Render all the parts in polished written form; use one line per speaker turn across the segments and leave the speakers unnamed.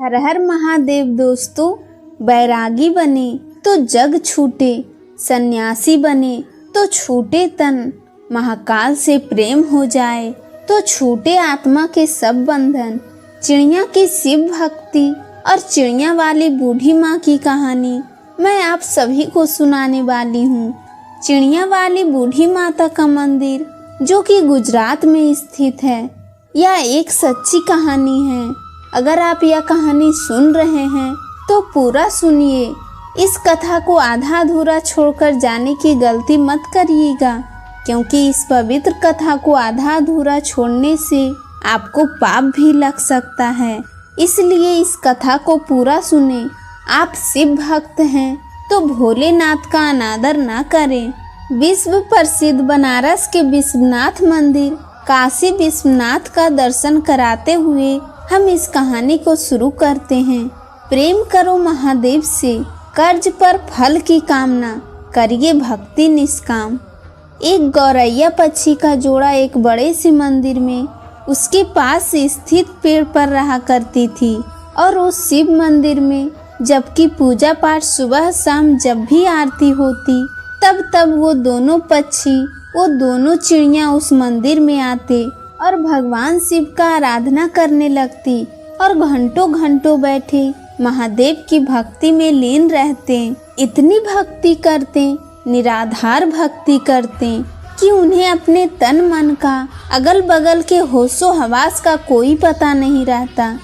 हर हर महादेव दोस्तों। बैरागी बने तो जग छूटे, सन्यासी बने तो छूटे तन, महाकाल से प्रेम हो जाए तो छूटे आत्मा के सब बंधन। चिड़िया की शिव भक्ति और चिड़िया वाली बूढ़ी माँ की कहानी मैं आप सभी को सुनाने वाली हूँ। चिड़िया वाली बूढ़ी माता का मंदिर जो कि गुजरात में स्थित है, यह एक सच्ची कहानी है। अगर आप यह कहानी सुन रहे हैं तो पूरा सुनिए। इस कथा को आधा अधूरा छोड़कर जाने की गलती मत करिएगा, क्योंकि इस पवित्र कथा को आधा अधूरा छोड़ने से आपको पाप भी लग सकता है। इसलिए इस कथा को पूरा सुने। आप शिव भक्त हैं तो भोलेनाथ का अनादर ना करें। विश्व प्रसिद्ध बनारस के विश्वनाथ मंदिर काशी विश्वनाथ का दर्शन कराते हुए हम इस कहानी को शुरू करते हैं। प्रेम करो महादेव से, कर्ज पर फल की कामना, करिए भक्ति निष्काम। एक गौरैया पक्षी का जोड़ा एक बड़े से मंदिर में उसके पास स्थित पेड़ पर रहा करती थी। और उस शिव मंदिर में जबकि पूजा पाठ सुबह शाम जब भी आरती होती, तब वो दोनों पक्षी, वो दोनों चिड़िया उस मंदिर में आते और भगवान शिव का आराधना करने लगती और घंटों घंटों बैठे महादेव की भक्ति में लीन रहते। इतनी भक्ति करते, निराधार भक्ति करते कि उन्हें अपने तन मन का, अगल बगल के होशो हवास का कोई पता नहीं रहता।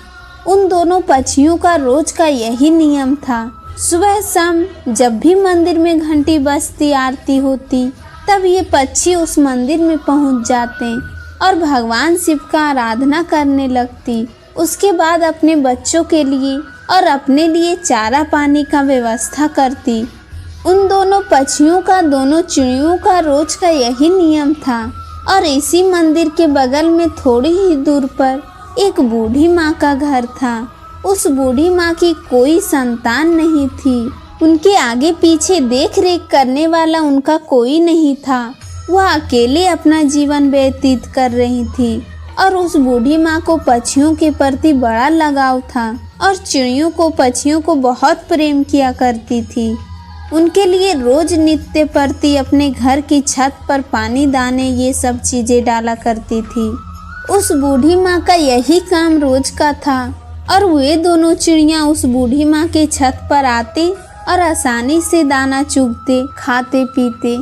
उन दोनों पक्षियों का रोज का यही नियम था। सुबह शाम जब भी मंदिर में घंटी बजती, आरती होती, तब ये पक्षी उस मंदिर में पहुंच जाते और भगवान शिव का आराधना करने लगती। उसके बाद अपने बच्चों के लिए और अपने लिए चारा पानी का व्यवस्था करती। उन दोनों पक्षियों का, दोनों चिड़ियों का रोज का यही नियम था। और इसी मंदिर के बगल में थोड़ी ही दूर पर एक बूढ़ी माँ का घर था। उस बूढ़ी माँ की कोई संतान नहीं थी। उनके आगे पीछे देख रेख करने वाला उनका कोई नहीं था। वह अकेले अपना जीवन व्यतीत कर रही थी। और उस बूढ़ी माँ को पक्षियों के प्रति बड़ा लगाव था और चिड़ियों को, पक्षियों को बहुत प्रेम किया करती थी। उनके लिए रोज नित्य प्रति अपने घर की छत पर पानी, दाने, ये सब चीजें डाला करती थी। उस बूढ़ी माँ का यही काम रोज का था। और वे दोनों चिड़िया उस बूढ़ी माँ के छत पर आते और आसानी से दाना चुगते, खाते पीते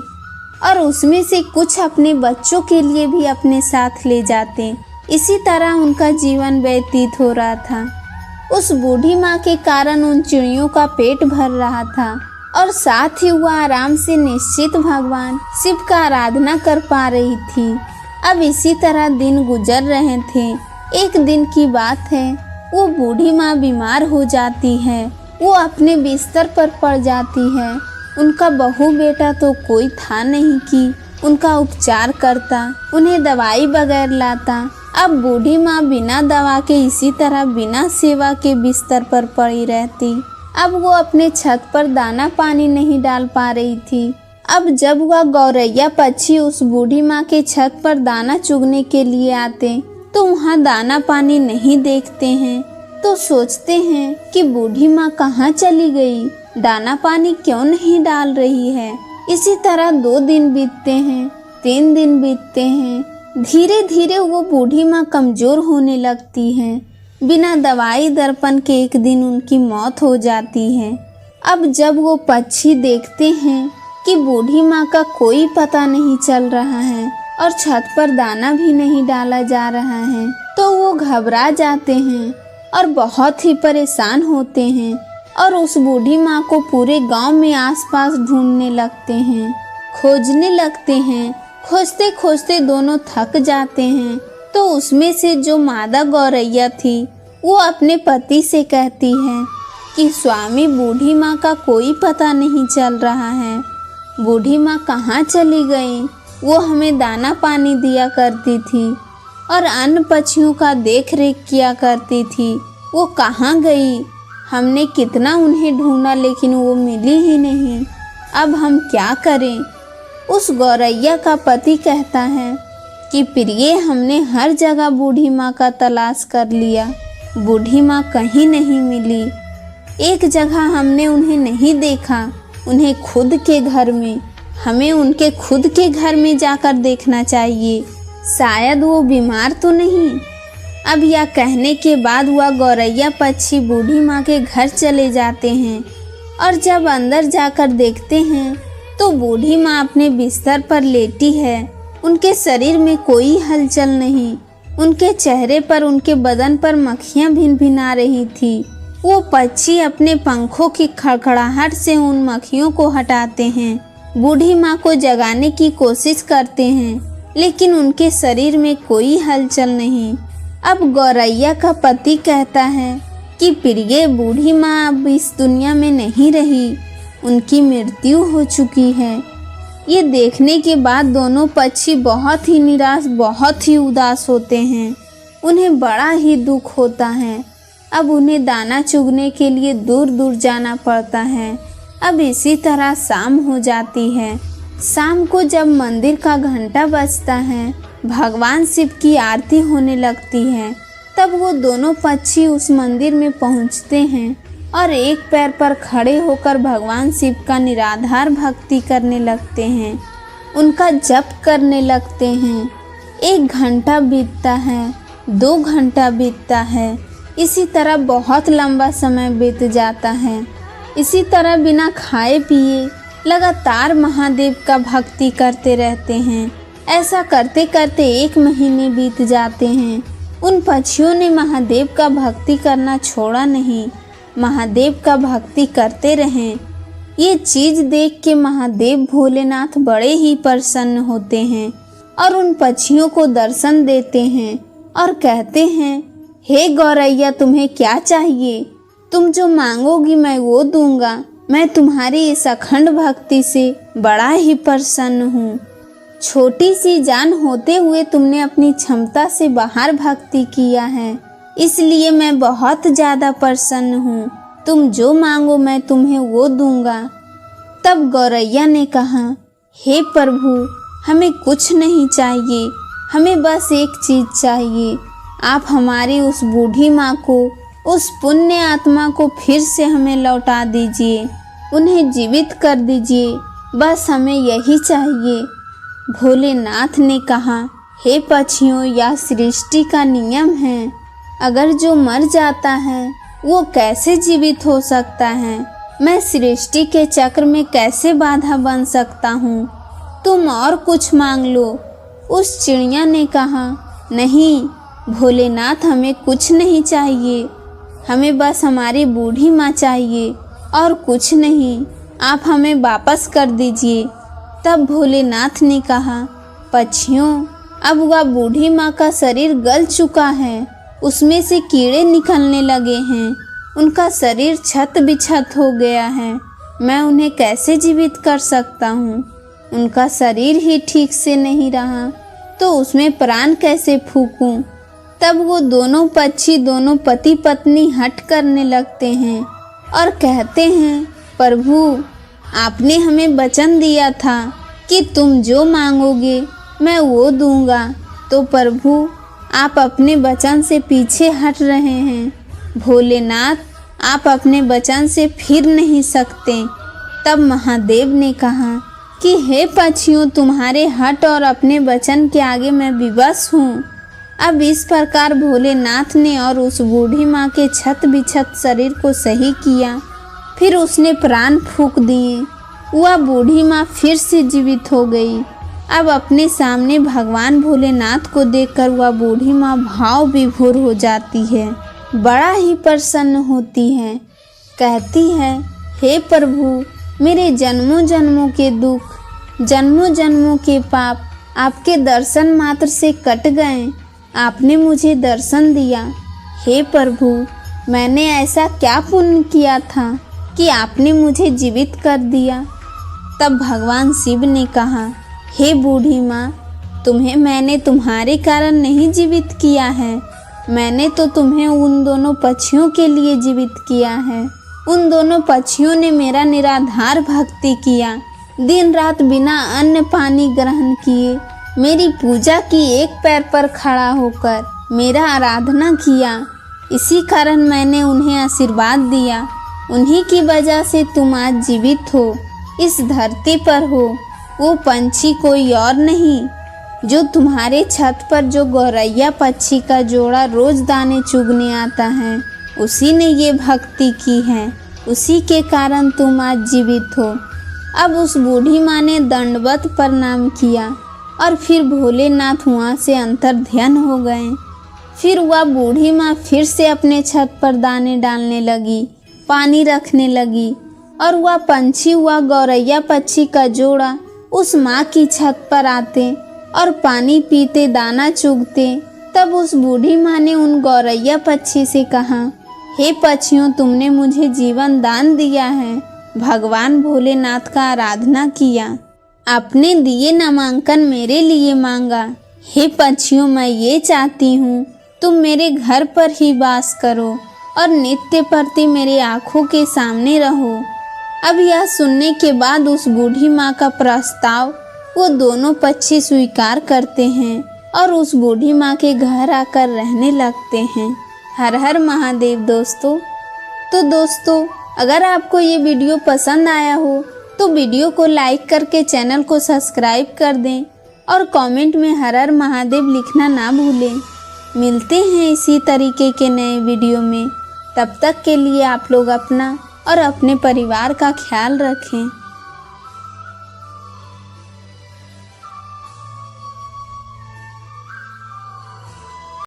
और उसमें से कुछ अपने बच्चों के लिए भी अपने साथ ले जाते। इसी तरह उनका जीवन व्यतीत हो रहा था। उस बूढ़ी माँ के कारण उन चिड़ियों का पेट भर रहा था और साथ ही वह आराम से निश्चित भगवान शिव का आराधना कर पा रही थी। अब इसी तरह दिन गुजर रहे थे। एक दिन की बात है, वो बूढ़ी माँ बीमार हो जाती है। वो अपने बिस्तर पर पड़ जाती है। उनका बहू बेटा तो कोई था नहीं कि उनका उपचार करता, उन्हें दवाई बगैर लाता। अब बूढ़ी माँ बिना दवा के इसी तरह बिना सेवा के बिस्तर पर पड़ी रहती। अब वो अपने छत पर दाना पानी नहीं डाल पा रही थी। अब जब वह गौरैया पक्षी उस बूढ़ी माँ के छत पर दाना चुगने के लिए आते तो वहाँ दाना पानी नहीं देखते हैं, तो सोचते हैं कि बूढ़ी माँ कहाँ चली गई, दाना पानी क्यों नहीं डाल रही है। इसी तरह 2 दिन बीतते हैं, 3 दिन बीतते हैं। धीरे धीरे वो बूढ़ी माँ कमजोर होने लगती है। बिना दवाई दर्पण के एक दिन उनकी मौत हो जाती है। अब जब वो पक्षी देखते हैं कि बूढ़ी माँ का कोई पता नहीं चल रहा है और छत पर दाना भी नहीं डाला जा रहा है, तो वो घबरा जाते हैं और बहुत ही परेशान होते हैं और उस बूढ़ी माँ को पूरे गांव में आसपास ढूंढने लगते हैं, खोजने लगते हैं। खोजते खोजते दोनों थक जाते हैं। तो उसमें से जो मादा गौरैया थी, वो अपने पति से कहती है कि स्वामी, बूढ़ी माँ का कोई पता नहीं चल रहा है। बूढ़ी माँ कहाँ चली गई? वो हमें दाना पानी दिया करती थी और अन्य पक्षियों का देख रेख किया करती थी। वो कहाँ गई? हमने कितना उन्हें ढूंढा लेकिन वो मिली ही नहीं। अब हम क्या करें? उस गौरैया का पति कहता है कि प्रिय, हमने हर जगह बूढ़ी माँ का तलाश कर लिया, बूढ़ी माँ कहीं नहीं मिली। एक जगह हमने उन्हें नहीं देखा, उन्हें खुद के घर में। हमें उनके खुद के घर में जाकर देखना चाहिए, शायद वो बीमार तो नहीं। अब यह कहने के बाद वह गौरैया पक्षी बूढ़ी माँ के घर चले जाते हैं और जब अंदर जाकर देखते हैं तो बूढ़ी माँ अपने बिस्तर पर लेटी है। उनके शरीर में कोई हलचल नहीं। उनके चेहरे पर, उनके बदन पर मक्खियाँ भिनभिना रही थी। वो पक्षी अपने पंखों की खड़खड़ाहट से उन मक्खियों को हटाते हैं, बूढ़ी माँ को जगाने की कोशिश करते हैं, लेकिन उनके शरीर में कोई हलचल नहीं। अब गौरैया का पति कहता है कि प्रिय, बूढ़ी माँ अब इस दुनिया में नहीं रही, उनकी मृत्यु हो चुकी है। ये देखने के बाद दोनों पक्षी बहुत ही निराश, बहुत ही उदास होते हैं। उन्हें बड़ा ही दुख होता है। अब उन्हें दाना चुगने के लिए दूर दूर जाना पड़ता है। अब इसी तरह शाम हो जाती है। शाम को जब मंदिर का घंटा बजता है, भगवान शिव की आरती होने लगती है, तब वो दोनों पक्षी उस मंदिर में पहुंचते हैं और एक पैर पर खड़े होकर भगवान शिव का निराधार भक्ति करने लगते हैं, उनका जप करने लगते हैं। 1 घंटा बीतता है, 2 घंटा बीतता है, इसी तरह बहुत लंबा समय बीत जाता है। इसी तरह बिना खाए पिए लगातार महादेव का भक्ति करते रहते हैं। ऐसा करते करते 1 महीने बीत जाते हैं। उन पक्षियों ने महादेव का भक्ति करना छोड़ा नहीं, महादेव का भक्ति करते रहें। ये चीज़ देख के महादेव भोलेनाथ बड़े ही प्रसन्न होते हैं और उन पक्षियों को दर्शन देते हैं और कहते हैं, हे गौरैया, तुम्हें क्या चाहिए? तुम जो मांगोगी मैं वो दूंगा। मैं तुम्हारी इस अखंड भक्ति से बड़ा ही प्रसन्न हूँ। छोटी सी जान होते हुए तुमने अपनी क्षमता से बाहर भक्ति किया है, इसलिए मैं बहुत ज़्यादा प्रसन्न हूँ। तुम जो मांगो मैं तुम्हें वो दूंगा। तब गौरैया ने कहा, हे प्रभु, हमें कुछ नहीं चाहिए, हमें बस एक चीज़ चाहिए। आप हमारी उस बूढ़ी माँ को, उस पुण्य आत्मा को फिर से हमें लौटा दीजिए, उन्हें जीवित कर दीजिए, बस हमें यही चाहिए। भोलेनाथ ने कहा, हे पक्षियों, यह सृष्टि का नियम है। अगर जो मर जाता है वो कैसे जीवित हो सकता है? मैं सृष्टि के चक्र में कैसे बाधा बन सकता हूँ? तुम और कुछ मांग लो। उस चिड़िया ने कहा, नहीं भोलेनाथ, हमें कुछ नहीं चाहिए, हमें बस हमारी बूढ़ी माँ चाहिए और कुछ नहीं। आप हमें वापस कर दीजिए। तब भोलेनाथ ने कहा, पक्षियों, अब वह बूढ़ी माँ का शरीर गल चुका है, उसमें से कीड़े निकलने लगे हैं, उनका शरीर छत बिछत हो गया है। मैं उन्हें कैसे जीवित कर सकता हूँ? उनका शरीर ही ठीक से नहीं रहा तो उसमें प्राण कैसे फूंकूं? तब वो दोनों पक्षी, दोनों पति पत्नी हट करने लगते हैं और कहते हैं, प्रभु, आपने हमें वचन दिया था कि तुम जो मांगोगे मैं वो दूंगा, तो प्रभु आप अपने वचन से पीछे हट रहे हैं। भोलेनाथ, आप अपने वचन से फिर नहीं सकते। तब महादेव ने कहा कि हे पक्षियों, तुम्हारे हट और अपने वचन के आगे मैं विवश हूँ। अब इस प्रकार भोलेनाथ ने और उस बूढ़ी माँ के छत बिछत शरीर को सही किया। फिर उसने प्राण फूंक दिए। वह बूढ़ी माँ फिर से जीवित हो गई। अब अपने सामने भगवान भोलेनाथ को देखकर वह बूढ़ी माँ भाव विभोर हो जाती है, बड़ा ही प्रसन्न होती है। कहती है, हे प्रभु, मेरे जन्मों जन्मों के दुख, जन्मों जन्मों के पाप आपके दर्शन मात्र से कट गए। आपने मुझे दर्शन दिया। हे प्रभु, मैंने ऐसा क्या पुण्य किया था कि आपने मुझे जीवित कर दिया? तब भगवान शिव ने कहा, हे बूढ़ी माँ, तुम्हें मैंने तुम्हारे कारण नहीं जीवित किया है, मैंने तो तुम्हें उन दोनों पक्षियों के लिए जीवित किया है। उन दोनों पक्षियों ने मेरा निराधार भक्ति किया, दिन रात बिना अन्न पानी ग्रहण किए मेरी पूजा की, एक पैर पर खड़ा होकर मेरा आराधना किया। इसी कारण मैंने उन्हें आशीर्वाद दिया। उन्हीं की वजह से तुम आज जीवित हो, इस धरती पर हो। वो पंछी कोई और नहीं, जो तुम्हारे छत पर जो गौरैया पक्षी का जोड़ा रोज दाने चुगने आता है, उसी ने ये भक्ति की है। उसी के कारण तुम आज जीवित हो। अब उस बूढ़ी माँ ने दंडवत प्रणाम किया और फिर भोलेनाथ वहाँ से अंतर ध्यान हो गए। फिर वह बूढ़ी माँ फिर से अपने छत पर दाने डालने लगी, पानी रखने लगी और वह पंछी, वह गौरैया पक्षी का जोड़ा उस माँ की छत पर आते और पानी पीते, दाना चुगते। तब उस बूढ़ी माँ ने उन गौरैया पक्षी से कहा, हे पक्षियों, तुमने मुझे जीवन दान दिया है, भगवान भोलेनाथ का आराधना किया, आपने दिए नामांकन मेरे लिए मांगा। हे पक्षियों, मैं ये चाहती हूँ तुम मेरे घर पर ही वास करो और नित्य प्रति मेरे आँखों के सामने रहो। अब यह सुनने के बाद उस बूढ़ी माँ का प्रस्ताव वो दोनों पक्षी स्वीकार करते हैं और उस बूढ़ी माँ के घर आकर रहने लगते हैं। हर हर महादेव दोस्तों। तो दोस्तों, अगर आपको ये वीडियो पसंद आया हो तो वीडियो को लाइक करके चैनल को सब्सक्राइब कर दें और कमेंट में हर हर महादेव लिखना ना भूलें। मिलते हैं इसी तरीके के नए वीडियो में। तब तक के लिए आप लोग अपना और अपने परिवार का ख्याल रखें।